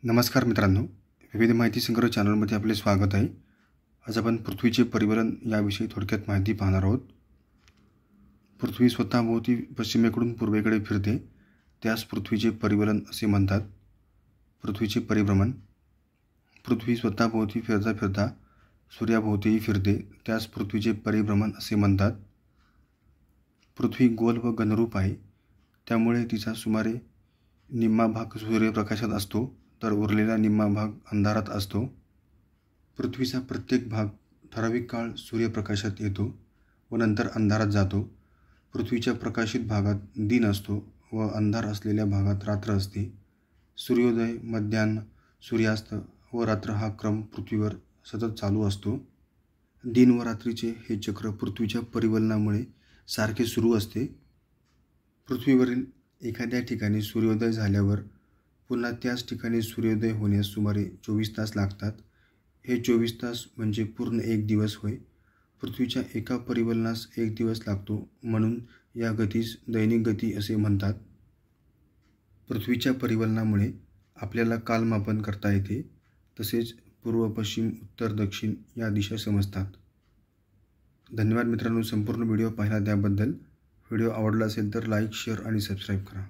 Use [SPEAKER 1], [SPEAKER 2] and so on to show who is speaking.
[SPEAKER 1] नमस्कार मित्रांनो, विविध माहिती संग्रह चॅनलमध्ये आपले स्वागत आहे। आज आपण पृथ्वीचे परिवलन याविषयी थोडक्यात माहिती पाहणार आहोत। पृथ्वी स्वतःभोवती पश्चिमेकडून पूर्वेकडे फिरते, त्यास पृथ्वीचे परिवलन असे म्हणतात। पृथ्वीचे परिभ्रमण। पृथ्वी स्वतःभोवती फिरता फिरता सूर्याभोवतीही फिरते, त्यास पृथ्वीचे परिभ्रमण असे म्हणतात। पृथ्वी गोल व घनरूप आहे, त्यामुळे तिचा सुमारे निम्मा भाग सूर्यप्रकाशात असतो, तर उरलेला निम्मा भाग अंधारात असतो। पृथ्वीचा प्रत्येक भाग ठराविक काळ सूर्यप्रकाशात येतो व नंतर अंधारात जातो। पृथ्वीच्या प्रकाशित भागात दिन असतो व अंधार असलेल्या भागात रात्र असते। सूर्योदय, मध्यान्ह, सूर्यास्त व रात्र हा क्रम पृथ्वीवर सतत चालू असतो। दिन व रात्रीचे हे चक्र पृथ्वीच्या परिवलनामुळे सारखे सुरू असते। पृथ्वीवरील एखाद्या ठिकाणी सूर्योदय झाल्यावर पुन्हा त्याच ठिकाणी सूर्योदय होण्यास सुमारे 24 तास लागतात। हे 24 तास म्हणजे पूर्ण एक दिवस होय। पृथ्वीच्या एका परिवलनास एक दिवस लागतो, म्हणून या गतीस दैनिक गती असे म्हणतात। पृथ्वीच्या परिवलनामुळे आपल्याला कालमापन करता येते, तसेच पूर्व, पश्चिम, उत्तर, दक्षिण या दिशा समजतात। धन्यवाद मित्रांनो, संपूर्ण व्हिडिओ पाहिला त्याबद्दल। व्हिडिओ आवडला असेल तर लाईक, शेअर आणि सबस्क्राईब करा।